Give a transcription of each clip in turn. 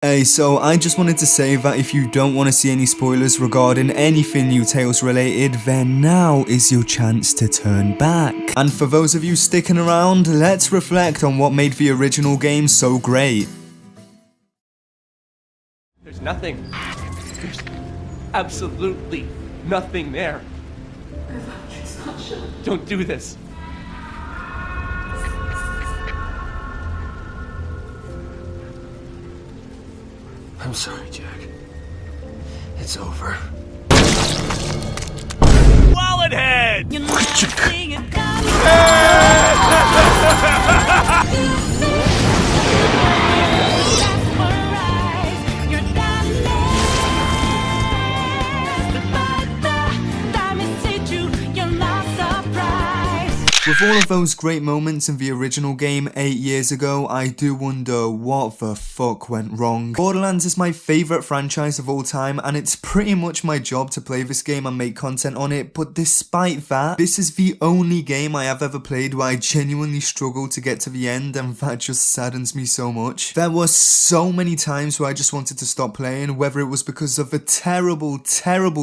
Hey, so I just wanted to say that if you don't want to see any spoilers regarding anything New Tales related, then now is your chance to turn back. And for those of you sticking around, let's reflect on what made the original game so great. There's nothing. There's absolutely nothing there. Don't do this. I'm sorry, Jack. It's over. Wallet head! With all of those great moments in the original game 8 years ago, I do wonder what the fuck went wrong. Borderlands is my favourite franchise of all time, and it's pretty much my job to play this game and make content on it, but despite that, this is the only game I have ever played where I genuinely struggled to get to the end, and that just saddens me so much. There were so many times where I just wanted to stop playing, whether it was because of the terrible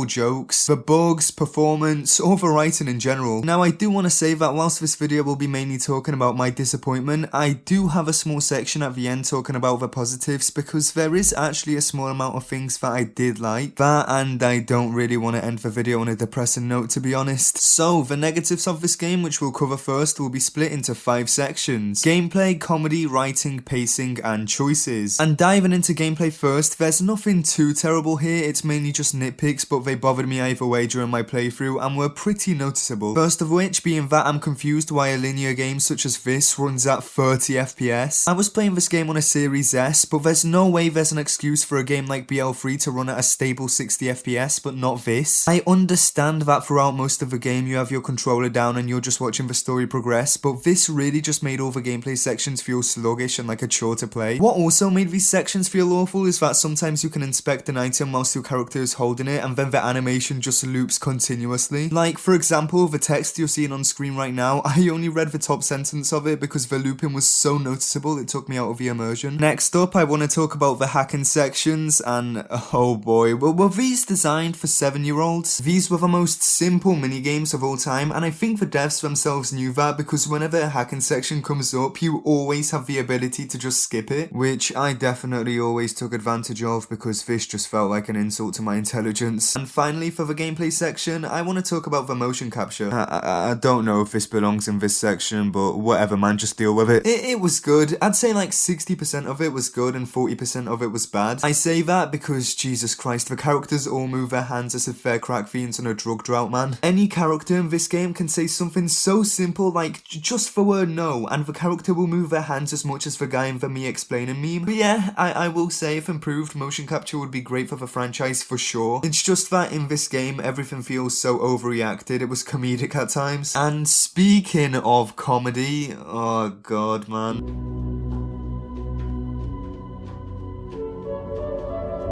jokes, the bugs, performance, or the writing in general. Now I do want to say that whilst this video will be mainly talking about my disappointment, I do have a small section at the end talking about the positives, because there is actually a small amount of things that I did like. That, and I don't really want to end the video on a depressing note, to be honest. So the negatives of this game, which we'll cover first, will be split into 5 sections: gameplay, comedy, writing, pacing, and choices. And diving into gameplay first, there's nothing too terrible here, it's mainly just nitpicks, but they bothered me either way during my playthrough and were pretty noticeable. First of which being that I'm confused why a linear game such as this runs at 30 FPS. I was playing this game on a Series S, but there's no way there's an excuse for a game like BL3 to run at a stable 60 FPS, but not this. I understand that throughout most of the game you have your controller down and you're just watching the story progress, but this really just made all the gameplay sections feel sluggish and like a chore to play. What also made these sections feel awful is that sometimes you can inspect an item whilst your character is holding it, and then the animation just loops continuously. Like, for example, the text you're seeing on screen right now, I only read the top sentence of it because the looping was so noticeable it took me out of the immersion. Next up, I want to talk about the hacking sections, and oh boy, were these designed for 7-year-olds? These were the most simple minigames of all time, and I think the devs themselves knew that, because whenever a hacking section comes up, you always have the ability to just skip it, which I definitely always took advantage of because this just felt like an insult to my intelligence. And finally, for the gameplay section, I want to talk about the motion capture. I don't know if this belongs in this section, but whatever man, just deal with it. It was good. I'd say like 60% of it was good and 40% of it was bad. I say that because, Jesus Christ, the characters all move their hands as if they're crack fiends on a drug drought, man. Any character in this game can say something so simple like just the word no, and the character will move their hands as much as the guy in the Me Explaining meme. But yeah, I will say if improved, motion capture would be great for the franchise for sure. It's just that in this game, everything feels so overreacted, it was comedic at times. And speaking of comedy, oh god, man.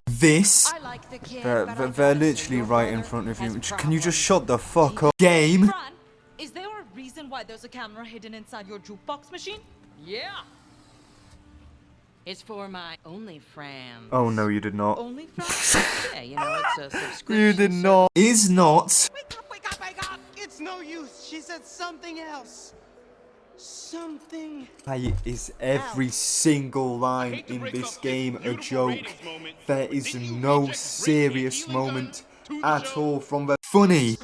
This, they're literally right in front of you. Can you just shut the fuck up? Game. Is there a reason why there's a camera hidden inside your jukebox machine? Yeah. It's for my OnlyFans. Oh no, you did not. OnlyFans? Yeah, you know, it's a subscription. You did not. Is not. Wake up! It's no use. She said something else. Something. Is every single line in this game a joke? There is no serious moment at all from the funny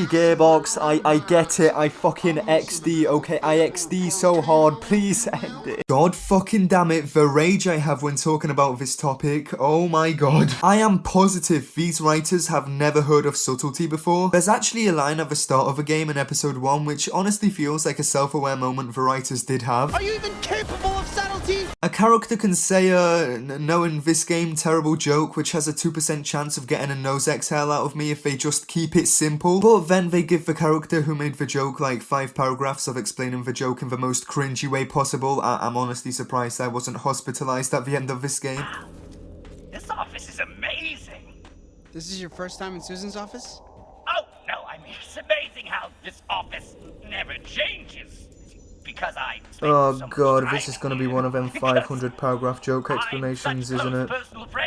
gearbox. I get it, I fucking XD, okay, I XD so hard, please end it. God fucking damn it, the rage I have when talking about this topic, oh my god. I am positive these writers have never heard of subtlety before. There's actually a line at the start of a game in episode 1 which honestly feels like a self-aware moment the writers did have. Are you even capable of subtlety? A character can say no in this game terrible joke which has a 2% chance of getting a nose exhale out of me if they just keep it simple, but then they give the character who made the joke like 5 paragraphs of explaining the joke in the most cringy way possible. I'm honestly surprised I wasn't hospitalized at the end of this game. This office is amazing. This is your first time in Susan's office? Oh, no, I mean, it's amazing how this office never changes. Because because I Oh god, this is gonna be one of them 500 paragraph joke explanations, isn't it?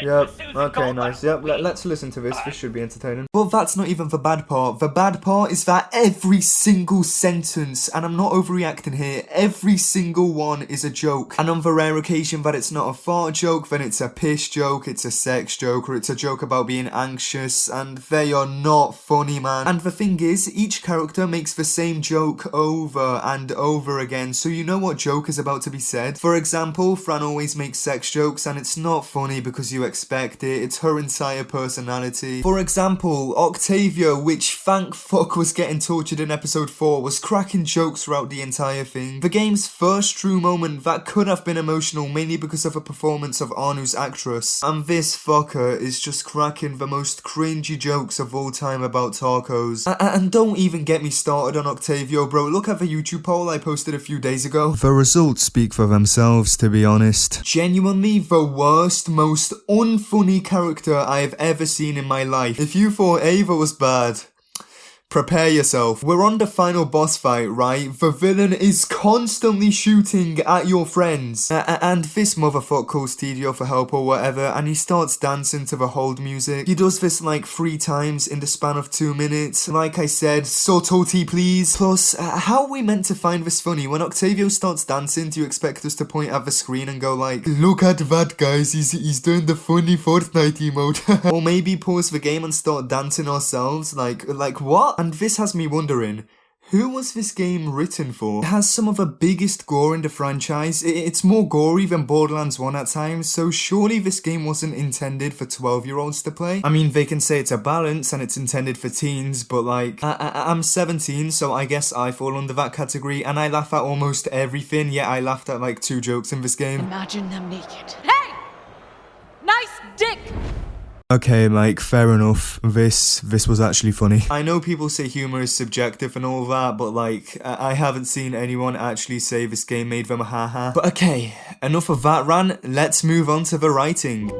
Yep, okay, nice. Yep, let's listen to this. This should be entertaining. But that's not even the bad part. The bad part is that every single sentence, and I'm not overreacting here, every single one is a joke. And on the rare occasion that it's not a fart joke, then it's a piss joke, it's a sex joke, or it's a joke about being anxious, and they are not funny, man. And the thing is, each character makes the same joke over and over again, so you know what joke is about to be said. For example, Fran always makes sex jokes, and it's not funny because you expect it, it's her entire personality. For example, Octavia, which thank fuck was getting tortured in episode 4, was cracking jokes throughout the entire thing. The game's first true moment that could have been emotional mainly because of a performance of Anu's actress, and this fucker is just cracking the most cringy jokes of all time about tacos. And don't even get me started on Octavio, bro. Look at the YouTube poll I posted a few days ago. The results speak for themselves, to be honest. Genuinely the worst, most unfunny character I have ever seen in my life. If you thought Ava was bad, prepare yourself. We're on the final boss fight, right? The villain is constantly shooting at your friends. And this motherfucker calls Tidio for help or whatever, and he starts dancing to the hold music. He does this like 3 times in the span of 2 minutes. Like I said, subtlety please. Plus, how are we meant to find this funny? When Octavio starts dancing, do you expect us to point at the screen and go like, look at that guys, he's doing the funny Fortnite emote. Or maybe pause the game and start dancing ourselves, like what? And this has me wondering, who was this game written for? It has some of the biggest gore in the franchise. It's more gory than Borderlands 1 at times, so surely this game wasn't intended for 12-year-olds to play. I mean, they can say it's a balance and it's intended for teens, but like, I'm 17, so I guess I fall under that category, and I laugh at almost everything, yet I laughed at like 2 jokes in this game. Imagine them naked. Hey! Nice dick! Okay, like, fair enough. This was actually funny. I know people say humor is subjective and all that, but like, I haven't seen anyone actually say this game made them a haha. But okay, enough of that rant, let's move on to the writing.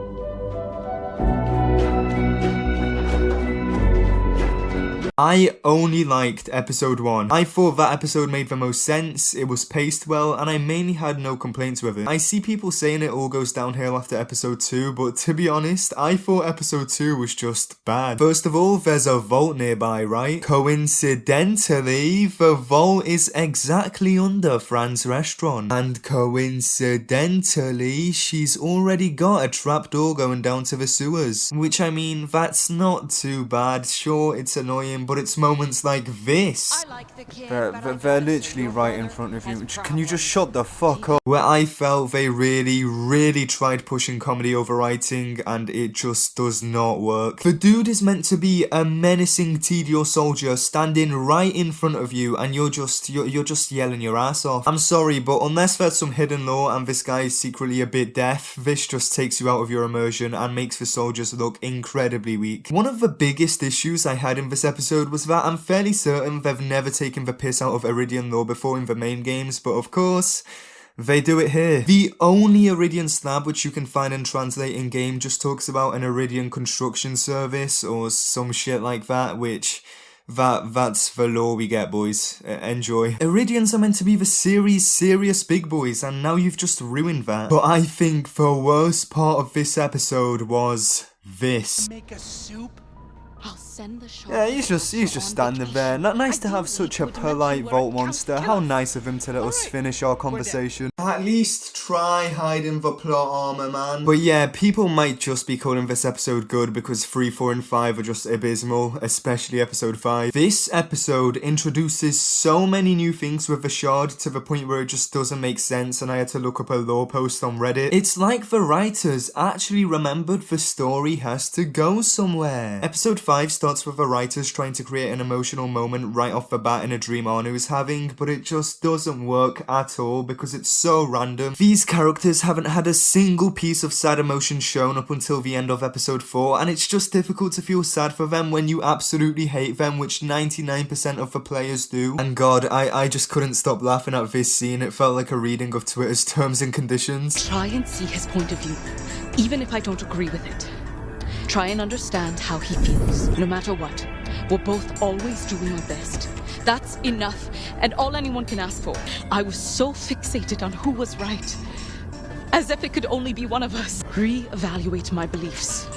I only liked episode 1. I thought that episode made the most sense, it was paced well, and I mainly had no complaints with it. I see people saying it all goes downhill after episode 2, but to be honest, I thought episode 2 was just bad. First of all, there's a vault nearby, right? Coincidentally, the vault is exactly under Fran's restaurant. And coincidentally, she's already got a trapdoor going down to the sewers. Which, I mean, that's not too bad. Sure, it's annoying, but it's moments like this. They're literally right in front of you. Can you just shut the fuck up? Where I felt they really tried pushing comedy over writing, and it just does not work. The dude is meant to be a menacing Tidio soldier standing right in front of you, and you're just yelling your ass off. I'm sorry, but unless there's some hidden lore and this guy is secretly a bit deaf, this just takes you out of your immersion and makes the soldiers look incredibly weak. One of the biggest issues I had in this episode was that I'm fairly certain they've never taken the piss out of Iridian lore before in the main games, but of course, they do it here. The only Iridian slab which you can find and translate in game just talks about an Iridian construction service or some shit like that, which that's the lore we get, boys. Enjoy. Iridians are meant to be the series' serious big boys, and now you've just ruined that. But I think the worst part of this episode was this. Make a soup? Yeah, he's just standing there. Not nice to have such a polite vault monster. How nice of him to let us finish our conversation. At least try hiding the plot armor, man. But yeah, people might just be calling this episode good because 3, 4, and 5 are just abysmal, especially episode 5. This episode introduces so many new things with the shard to the point where it just doesn't make sense, and I had to look up a lore post on Reddit. It's like the writers actually remembered the story has to go somewhere. Episode 5 starts with the writers trying to create an emotional moment right off the bat in a dream Anu is having, but it just doesn't work at all because it's so random. These characters haven't had a single piece of sad emotion shown up until the end of episode 4, and it's just difficult to feel sad for them when you absolutely hate them, which 99% of the players do. And god, I just couldn't stop laughing at this scene. It felt like a reading of Twitter's terms and conditions. Try and see his point of view, even if I don't agree with it. Try and understand how he feels. No matter what, we're both always doing our best. That's enough, and all anyone can ask for. I was so fixated on who was right, as if it could only be one of us. Re-evaluate my beliefs.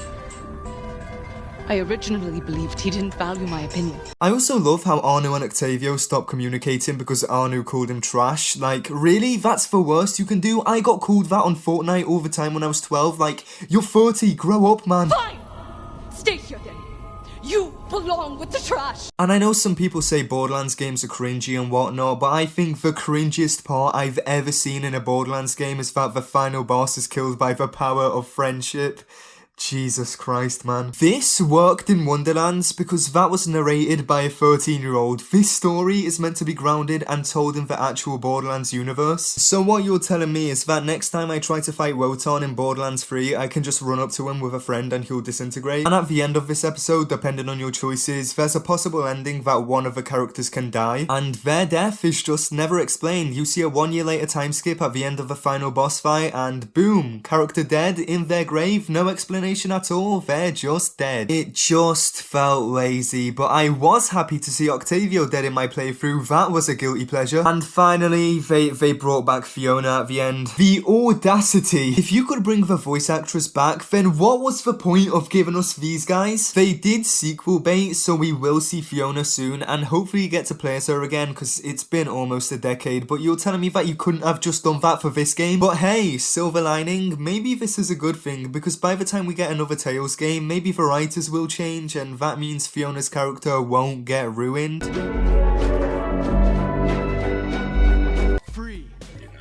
I originally believed he didn't value my opinion. I also love how Arnu and Octavio stopped communicating because Arnu called him trash. Like, really? That's the worst you can do? I got called that on Fortnite all the time when I was 12. Like, you're 30, grow up, man. Fine! Stay here then. You belong with the trash! And I know some people say Borderlands games are cringy and whatnot, but I think the cringiest part I've ever seen in a Borderlands game is that the final boss is killed by the power of friendship. Jesus Christ, man. This worked in Wonderlands because that was narrated by a 13-year-old. This story is meant to be grounded and told in the actual Borderlands universe. So what you're telling me is that next time I try to fight Wotan in Borderlands 3, I can just run up to him with a friend and he'll disintegrate. And at the end of this episode, depending on your choices, there's a possible ending that one of the characters can die, and their death is just never explained. You see a 1 year later time skip at the end of the final boss fight, and boom, character dead in their grave, no explanation at all, they're just dead. It just felt lazy, but I was happy to see Octavio dead in my playthrough. That was a guilty pleasure. And finally, they brought back Fiona at the end. The audacity. If you could bring the voice actress back, then what was the point of giving us these guys? They did sequel bait, so we will see Fiona soon, and hopefully get to play as her again, because it's been almost a decade, but you're telling me that you couldn't have just done that for this game? But hey, silver lining, maybe this is a good thing, because by the time we get another Tales game, maybe the writers will change, and that means Fiona's character won't get ruined. Free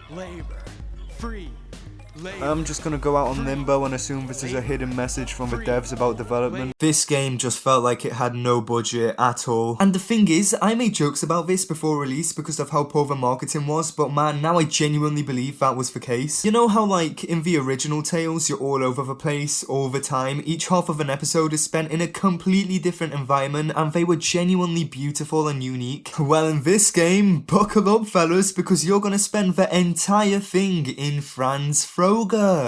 labor. Free labor. I'm just gonna go out on limbo and assume this is a hidden message from the devs about development. This game just felt like it had no budget at all. And the thing is, I made jokes about this before release because of how poor the marketing was, but man, now I genuinely believe that was the case. You know how like in the original Tales, you're all over the place all the time? Each half of an episode is spent in a completely different environment, and they were genuinely beautiful and unique. Well, in this game, buckle up fellas, because you're gonna spend the entire thing in Franz Froger.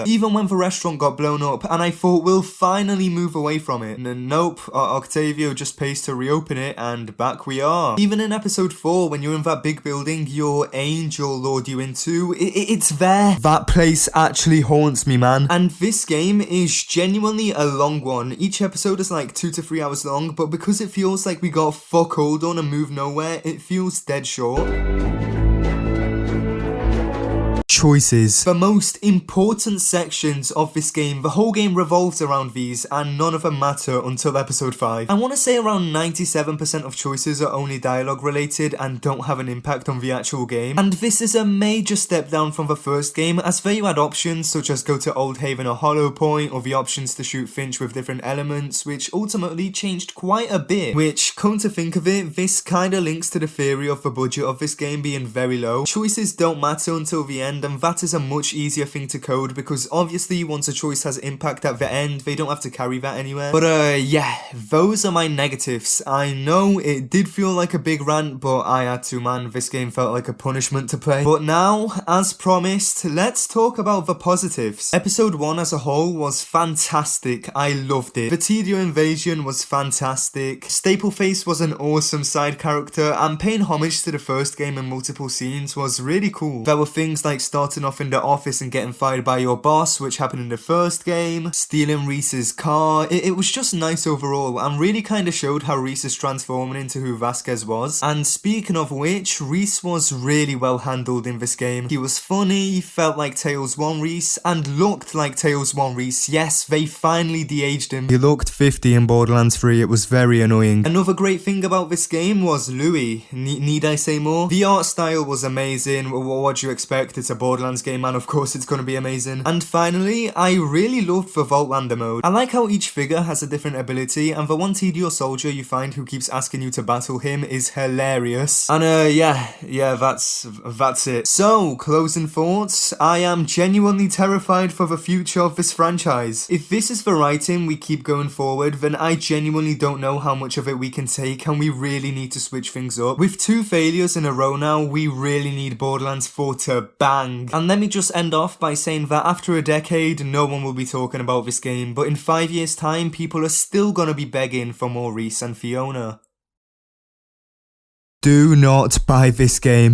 Even when the restaurant got blown up and I thought we'll finally move away from it. Nope, Octavio just pays to reopen it and back we are. Even in episode 4, when you're in that big building your angel lured you into, it's there. That place actually haunts me, man. And this game is genuinely a long one. Each episode is like 2 to 3 hours long, but because it feels like we got fuck all done and moved nowhere, it feels dead short. Choices. The most important sections of this game, the whole game revolves around these, and none of them matter until episode 5. I want to say around 97% of choices are only dialogue related and don't have an impact on the actual game. And this is a major step down from the first game, as there you had options such as go to Old Haven or Hollow Point, or the options to shoot Finch with different elements, which ultimately changed quite a bit. Which, come to think of it, this kinda links to the theory of the budget of this game being very low. Choices don't matter until the end, and that is a much easier thing to code, because obviously once a choice has impact at the end, they don't have to carry that anywhere. But yeah, those are my negatives. I know it did feel like a big rant, but I had to, man. This game felt like a punishment to play. But now, as promised, let's talk about the positives. Episode 1 as a whole was fantastic. I loved it. The Tedio invasion was fantastic. Stapleface was an awesome side character, and paying homage to the first game in multiple scenes was really cool. There were things like starting off in the office and getting fired by your boss, which happened in the first game, stealing Reese's car. It was just nice overall, and really kind of showed how Reese is transforming into who Vasquez was. And speaking of which, Reese was really well handled in this game. He was funny, felt like Tails 1 Reese, and looked like Tails 1 Reese. Yes, they finally de-aged him. He looked 50 in Borderlands 3, it was very annoying. Another great thing about this game was Louis. Need I say more? The art style was amazing. What do you expect? It's a Borderlands game, and of course it's gonna be amazing. And finally, I really loved the Vaultlander mode. I like how each figure has a different ability, and the one Tedio soldier you find who keeps asking you to battle him is hilarious. And yeah, that's it. So, closing thoughts, I am genuinely terrified for the future of this franchise. If this is the writing we keep going forward, then I genuinely don't know how much of it we can take, and we really need to switch things up. With 2 failures in a row now, we really need Borderlands 4 to bang. And let me just end off by saying that after a decade, no one will be talking about this game, but in 5 years' time, people are still gonna be begging for more Reese and Fiona. Do not buy this game.